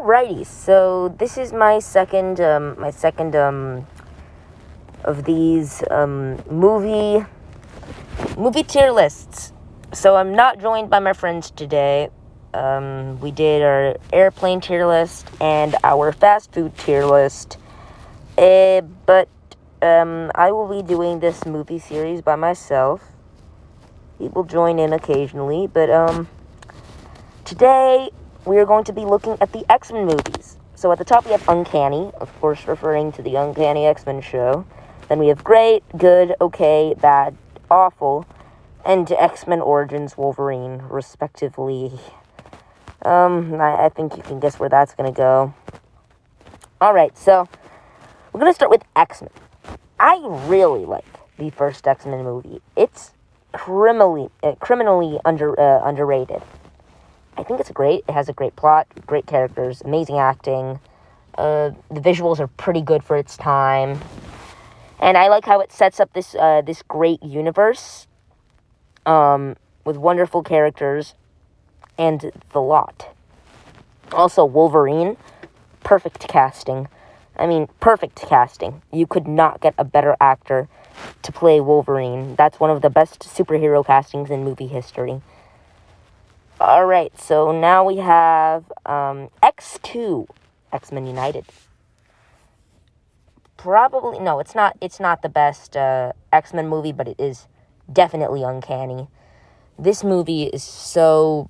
Alrighty, so this is my second of these movie tier lists. So I'm not joined by my friends today. We did our airplane tier list and our fast food tier list. But I will be doing this movie series by myself. He will join in occasionally, but today we are going to be looking at the X-Men movies. So at the top we have Uncanny, of course referring to the Uncanny X-Men show. Then we have Great, Good, Okay, Bad, Awful, and X-Men Origins Wolverine, respectively. I think you can guess where that's going to go. Alright, so we're going to start with X-Men. I really like the first X-Men movie. It's criminally underrated. I think it's great. It has a great plot, great characters, amazing acting. The visuals are pretty good for its time. And I like how it sets up this great universe with wonderful characters and the lot. Also, Wolverine, perfect casting. I mean, perfect casting. You could not get a better actor to play Wolverine. That's one of the best superhero castings in movie history. Alright, so now we have X2, X-Men United. Probably, no, it's not the best X-Men movie, but it is definitely uncanny. This movie is so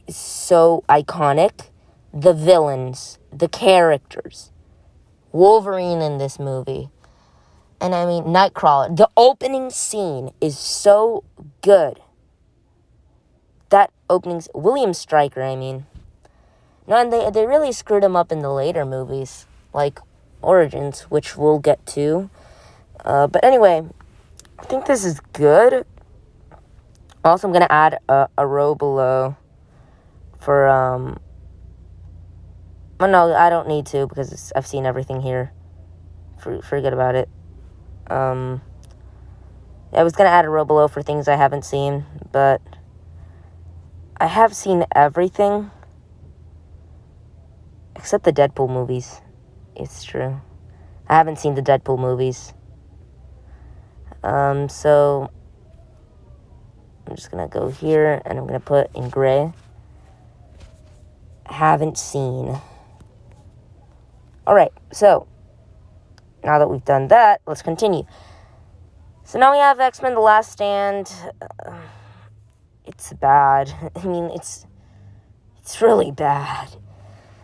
iconic. The villains, the characters, Wolverine in this movie, and I mean, Nightcrawler. The opening scene is so good. That opening's William Stryker, I mean. No, and they really screwed him up in the later movies, like Origins, which we'll get to. But anyway, I think this is good. Also, I'm going to add a row below for, well, no, I don't need to because I've seen everything here. Forget about it. I was going to add a row below for things I haven't seen, but I have seen everything except the Deadpool movies. It's true. I haven't seen the Deadpool movies. So I'm just gonna go here and I'm gonna put in gray. Haven't seen. Alright, so now that we've done that, let's continue. So now we have X-Men The Last Stand. It's bad. I mean, it's really bad.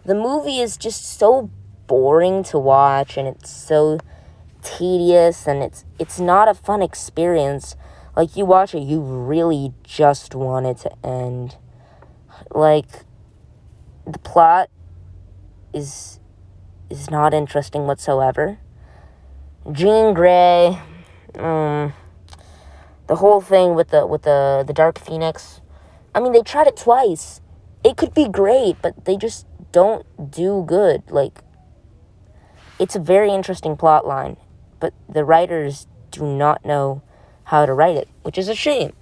The movie is just so boring to watch, and it's so tedious, and it's not a fun experience. Like, you watch it, you really just want it to end. Like, the plot is not interesting whatsoever. Jean Grey, the whole thing with the Dark Phoenix, I mean, they tried it twice. It could be great, but they just don't do good. Like, it's a very interesting plot line, but the writers do not know how to write it, which is a shame.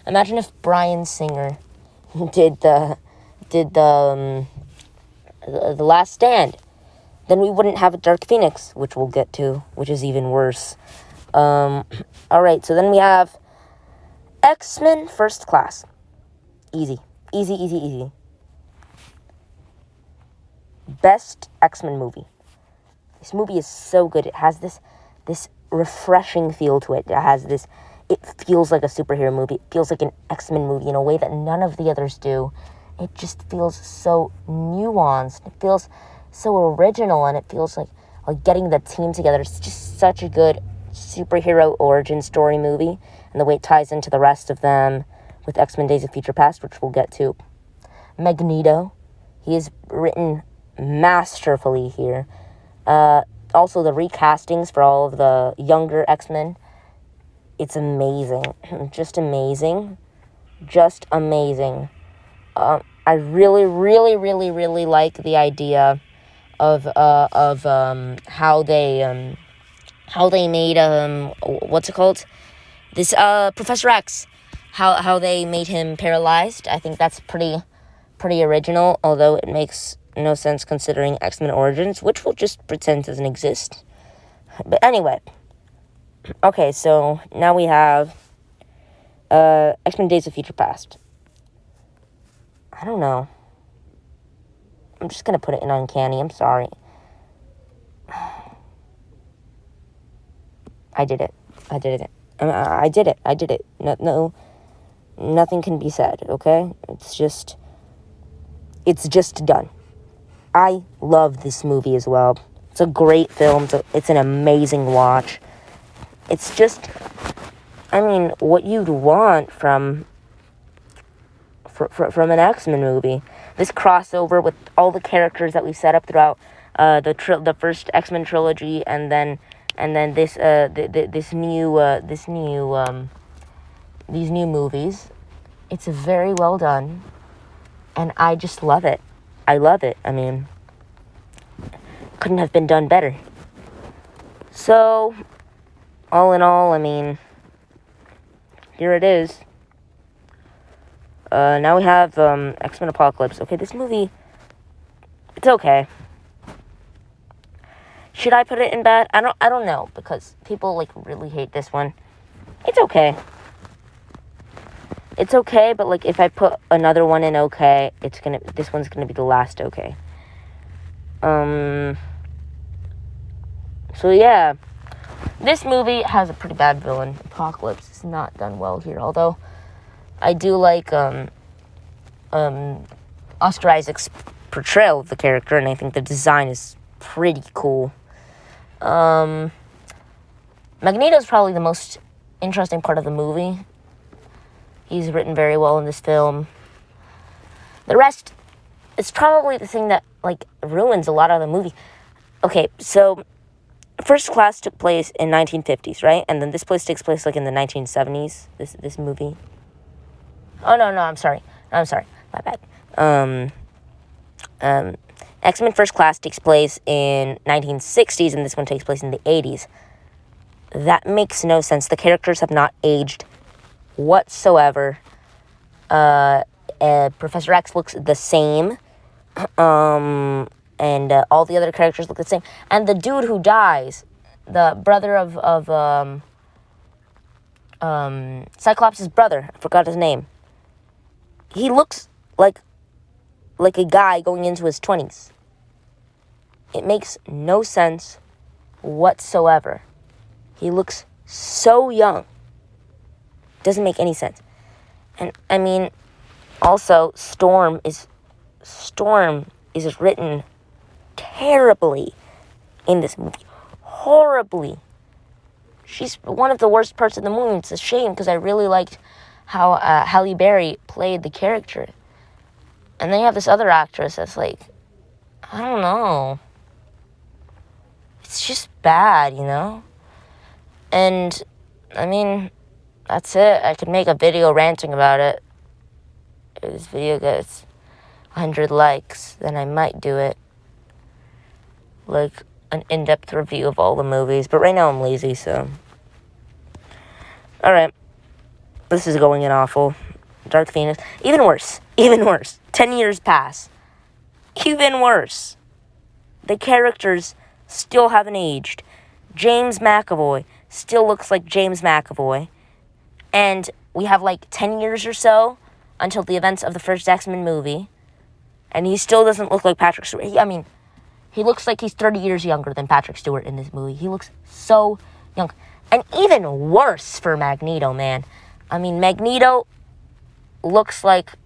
Imagine if Bryan Singer did the Last Stand. Then we wouldn't have a Dark Phoenix, which we'll get to, which is even worse. Alright, so then we have X-Men First Class. Easy. Best X-Men movie. This movie is so good. It has this refreshing feel to it. It feels like a superhero movie. It feels like an X-Men movie in a way that none of the others do. It just feels so nuanced. It feels so original, and it feels like getting the team together. It's just such a good superhero origin story movie, and the way it ties into the rest of them with X-Men Days of Future Past, which we'll get to. Magneto, he is written masterfully here. Also, the recastings for all of the younger X-Men, it's amazing. Just amazing. I really like the idea of how they made what's it called? This Professor X. How they made him paralyzed. I think that's pretty original, although it makes no sense considering X-Men Origins, which we'll just pretend doesn't exist. But anyway, okay, so now we have X-Men Days of Future Past. I don't know. I'm just gonna put it in Uncanny. I'm sorry. I did it. I did it. I did it. I did it. No, nothing can be said, okay? It's just done. I love this movie as well. It's a great film. It's an amazing watch. It's just, I mean, what you'd want from an X-Men movie. This crossover with all the characters that we've set up throughout the first X-Men trilogy, and then these new movies. It's very well done, and I just love it. I love it. I mean, couldn't have been done better. So, all in all, I mean, here it is. Now we have X-Men Apocalypse. Okay, this movie, it's okay. Should I put it in bad? I don't know, because people like really hate this one. It's okay. It's okay, but like if I put another one in okay, this one's gonna be the last okay. So yeah, this movie has a pretty bad villain. Apocalypse is not done well here, although I do like Oscar Isaac's portrayal of the character, and I think the design is pretty cool. Magneto's probably the most interesting part of the movie. He's written very well in this film. The rest is probably the thing that like ruins a lot of the movie. Okay, so First Class took place in 1950s, right? And then this place takes place like in the 1970s. This movie. Oh no, I'm sorry. My bad. X-Men First Class takes place in 1960s, and this one takes place in the 80s. That makes no sense. The characters have not aged whatsoever. Professor X looks the same. And all the other characters look the same. And the dude who dies, the brother of Cyclops' brother, I forgot his name. He looks like a guy going into his 20s. It makes no sense whatsoever. He looks so young. Doesn't make any sense. And I mean, also Storm is written terribly in this movie. Horribly. She's one of the worst parts of the movie. It's a shame because I really liked how Halle Berry played the character. And then you have this other actress that's like, I don't know. It's just bad, you know? And, I mean, that's it. I could make a video ranting about it. If this video gets 100 likes, then I might do it. Like, an in-depth review of all the movies. But right now I'm lazy, so. Alright. This is going in awful. Dark Phoenix. Even worse. 10 years pass. Even worse. The characters still haven't aged. James McAvoy still looks like James McAvoy. And we have like 10 years or so until the events of the first X-Men movie. And he still doesn't look like Patrick Stewart. He looks like he's 30 years younger than Patrick Stewart in this movie. He looks so young. And even worse for Magneto, man. I mean, Magneto looks Magneto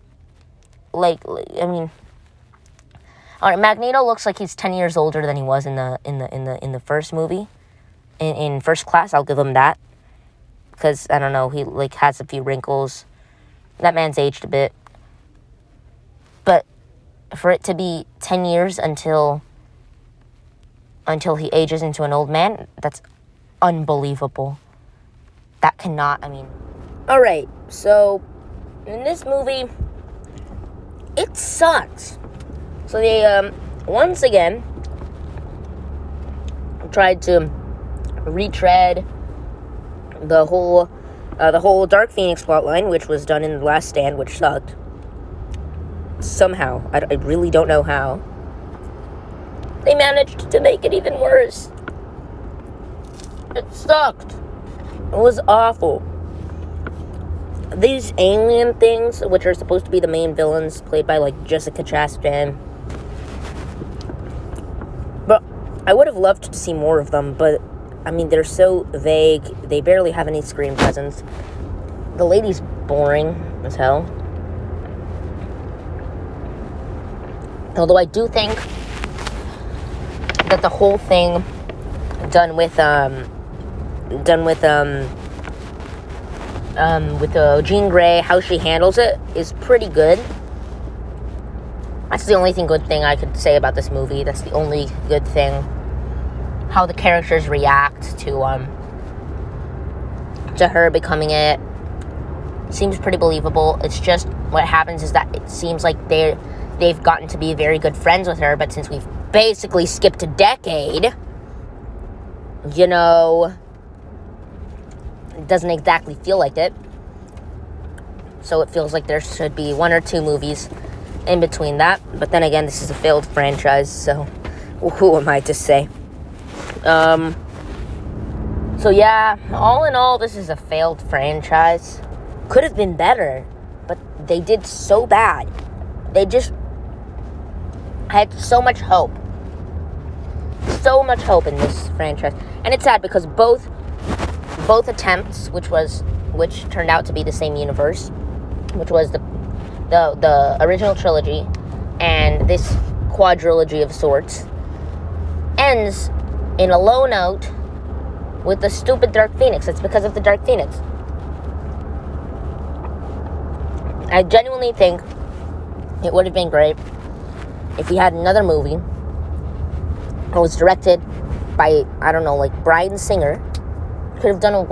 looks like he's 10 years older than he was in the first movie. In First Class, I'll give him that. Because, I don't know, he like has a few wrinkles. That man's aged a bit. But for it to be 10 years until he ages into an old man, that's unbelievable. That cannot, I mean. Alright, so in this movie, it sucks. So they, once again, tried to retread the whole Dark Phoenix plotline, which was done in The Last Stand, which sucked. Somehow. I really don't know how. they managed to make it even worse. It sucked. It was awful. These alien things, which are supposed to be the main villains, played by, like, Jessica Chastain. But I would have loved to see more of them, but, I mean, they're so vague. They barely have any screen presence. The lady's boring as hell. Although I do think that the whole thing done with Jean Grey, how she handles it is pretty good. That's the only good thing I could say about this movie. That's the only good thing. How the characters react to her becoming it seems pretty believable. It's just what happens is that it seems like they've gotten to be very good friends with her, but since we've basically skipped a decade, you know, it doesn't exactly feel like it. So it feels like there should be 1 or 2 movies in between that. But then again, this is a failed franchise, so who am I to say? So yeah, all in all, this is a failed franchise. Could have been better, but they did so bad. I had so much hope. So much hope in this franchise. And it's sad because both attempts, which turned out to be the same universe, which was the original trilogy and this quadrilogy of sorts, ends in a low note with the stupid Dark Phoenix. It's because of the Dark Phoenix. I genuinely think it would have been great if we had another movie that was directed by, I don't know, like Bryan Singer. Could have done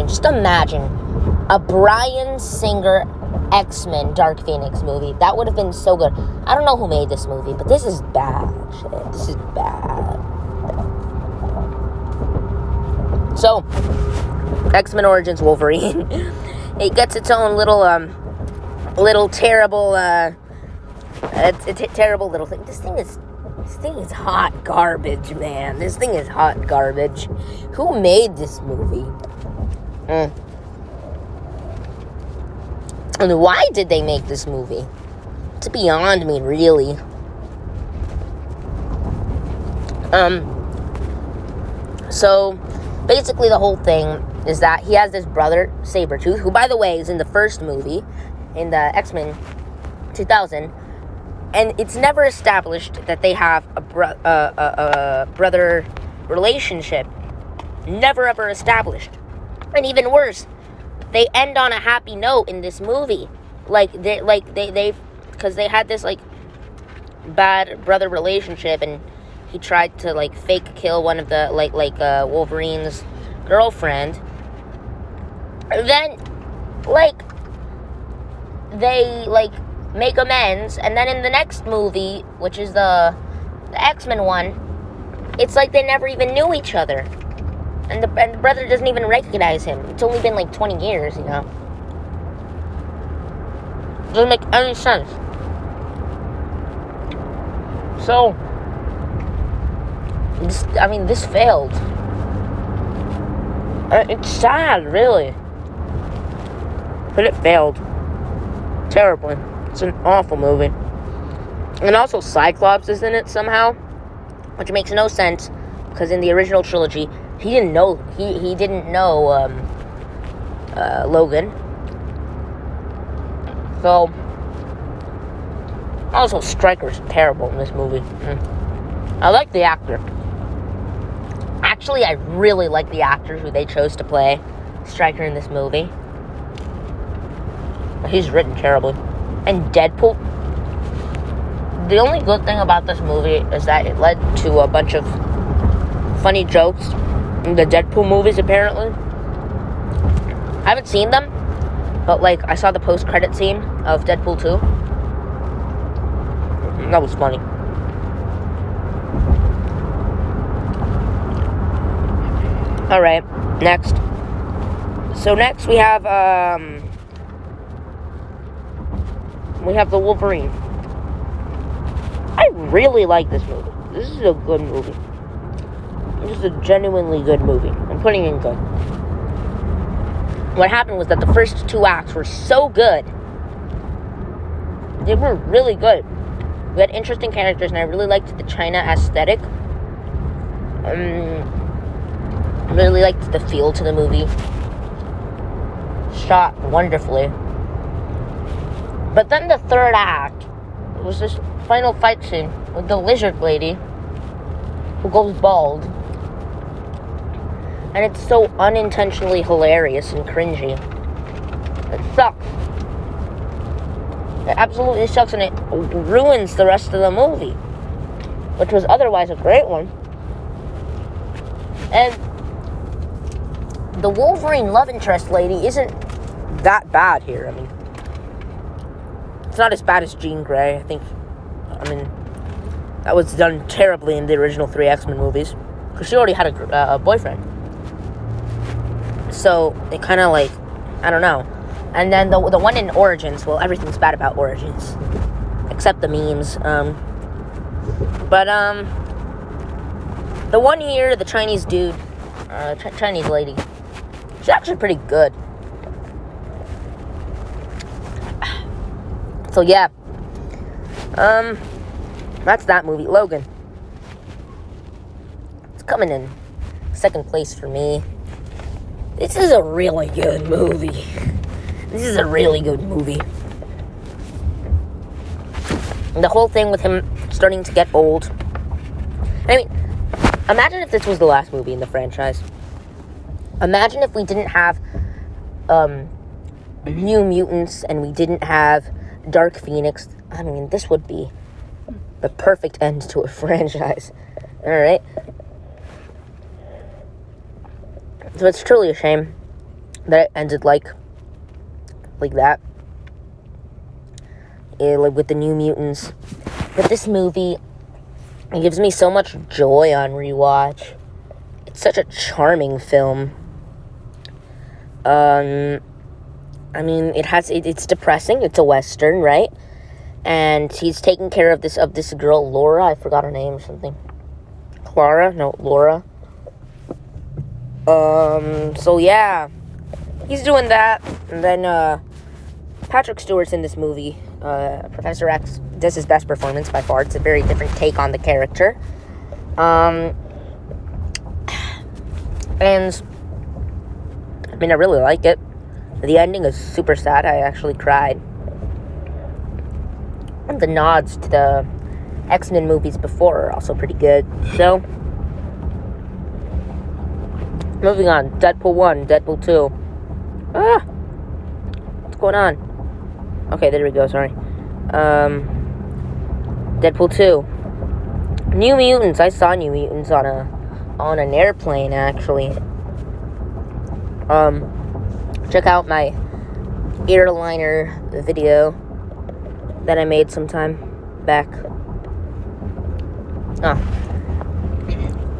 just imagine a Bryan Singer X-Men Dark Phoenix movie. That would have been so good. I don't know who made this movie, but this is bad shit. This is bad. So, X-Men Origins Wolverine. It gets its own little terrible, terrible little thing. This thing is hot garbage, man. This thing is hot garbage. Who made this movie? And why did they make this movie? It's beyond me, really. So, basically the whole thing is that he has this brother, Sabretooth, who, by the way, is in the first movie, in the X-Men 2000, and it's never established that they have a brother relationship. Never ever established. And even worse, they end on a happy note in this movie. Because they had this, like, bad brother relationship, and he tried to, like, fake kill one of the, Wolverine's girlfriend. And then, they, make amends, and then in the next movie, which is the X-Men one, it's like they never even knew each other. And the brother doesn't even recognize him. It's only been, 20 years, you know. Doesn't make any sense. So, this failed. It's sad, really. But it failed. Terribly. It's an awful movie. And also Cyclops is in it somehow, which makes no sense, because in the original trilogy, he didn't know Logan. So, also Stryker's terrible in this movie. I like the actor. Actually, I really like the actor who they chose to play Stryker in this movie. He's written terribly. And Deadpool. The only good thing about this movie is that it led to a bunch of funny jokes in the Deadpool movies, apparently. I haven't seen them, but, I saw the post-credit scene of Deadpool 2. That was funny. Alright, next. So next we have the Wolverine. I really like this movie. This is a good movie. This is a genuinely good movie. I'm putting in good. What happened was that the first 2 acts were so good. They were really good. We had interesting characters, and I really liked the China aesthetic. Really liked the feel to the movie. Shot wonderfully. But then the third act was this final fight scene with the lizard lady who goes bald. And it's so unintentionally hilarious and cringy. It sucks. It absolutely sucks, and it ruins the rest of the movie, which was otherwise a great one. And the Wolverine love interest lady isn't that bad here. I mean, it's not as bad as Jean Grey. I mean, that was done terribly in the original 3 X-Men movies, because she already had a boyfriend. So it kind of like, I don't know. And then the one in Origins, well, everything's bad about Origins, except the memes. But the one here, the Chinese dude, Chinese lady, she's actually pretty good. So yeah, that's that movie. Logan, it's coming in second place for me. This is a really good movie. This is a really good movie. The whole thing with him starting to get old. I mean, imagine if this was the last movie in the franchise. Imagine if we didn't have New Mutants and we didn't have Dark Phoenix. I mean, this would be the perfect end to a franchise. Alright? So it's truly a shame that it ended like that. Like with the New Mutants. But this movie, it gives me so much joy on rewatch. It's such a charming film. I mean, it's depressing. It's a Western, right? And he's taking care of this girl, Laura. I forgot her name or something. Clara? No, Laura. So yeah. He's doing that. And then, Patrick Stewart's in this movie. Professor X does his best performance by far. It's a very different take on the character. And I mean, I really like it. The ending is super sad. I actually cried. And the nods to the X-Men movies before are also pretty good. So, moving on. Deadpool 1, Deadpool 2. What's going on? Okay, there we go, sorry. Deadpool 2. New Mutants. I saw New Mutants on an airplane, actually. Check out my airliner video that I made sometime back.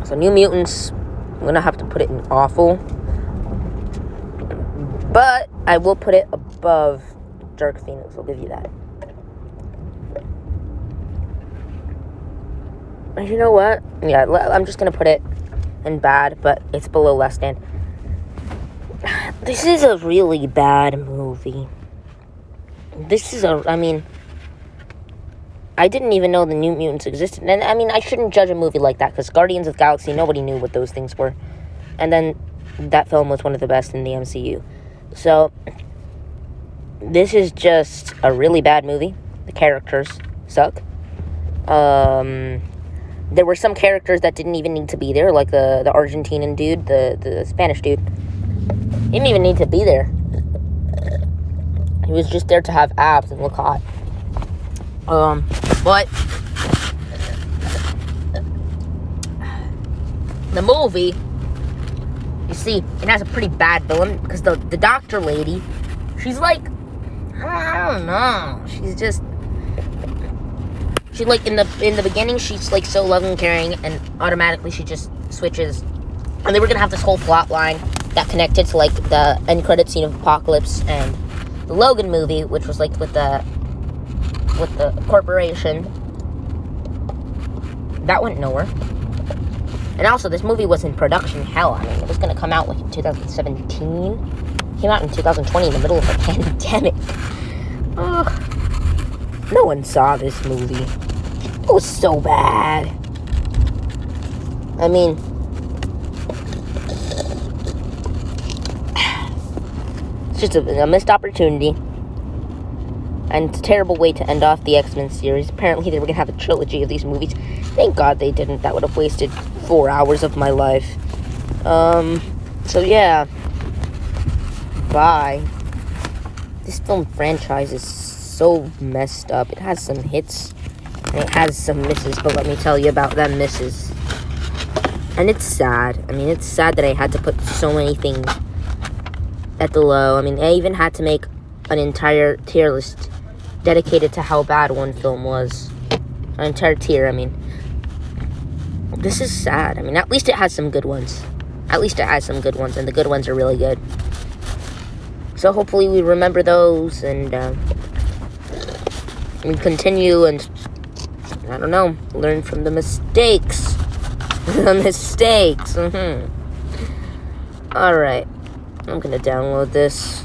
So New Mutants, I'm gonna have to put it in awful, but I will put it above Dark Phoenix. I'll give you that. And you know what? Yeah, I'm just gonna put it in bad, but it's below Less Than. This is a really bad movie. I mean, I didn't even know the New Mutants existed. And, I mean, I shouldn't judge a movie like that, because Guardians of the Galaxy, nobody knew what those things were. And then, that film was one of the best in the MCU. So, this is just a really bad movie. The characters suck. There were some characters that didn't even need to be there, like the Argentinian dude, the Spanish dude. He didn't even need to be there. He was just there to have abs and look hot. But the movie, you see, it has a pretty bad villain, because the doctor lady, she's like, I don't know, she like, in the beginning, she's like so loving and caring, and automatically she just switches. And they were gonna have this whole plot line that connected to like the end credit scene of Apocalypse and the Logan movie, which was like with the corporation. that went nowhere. And also, this movie was in production hell. I mean, it was going to come out like in 2017. Came out in 2020 in the middle of a pandemic. No one saw this movie. It was so bad. I mean, it's just a missed opportunity. And it's a terrible way to end off the X-Men series. Apparently, they were going to have a trilogy of these movies. Thank God they didn't. That would have wasted 4 hours of my life. So yeah. Bye. This film franchise is so messed up. It has some hits, and it has some misses, but let me tell you about them misses. And it's sad. I mean, it's sad that I had to put so many things at the low. I mean, I even had to make an entire tier list dedicated to how bad one film was. An entire tier, I mean. This is sad. I mean, at least it has some good ones. At least it has some good ones, and the good ones are really good. So hopefully we remember those, and we continue, and I don't know, learn from the mistakes. The mistakes. Alright. I'm gonna download this.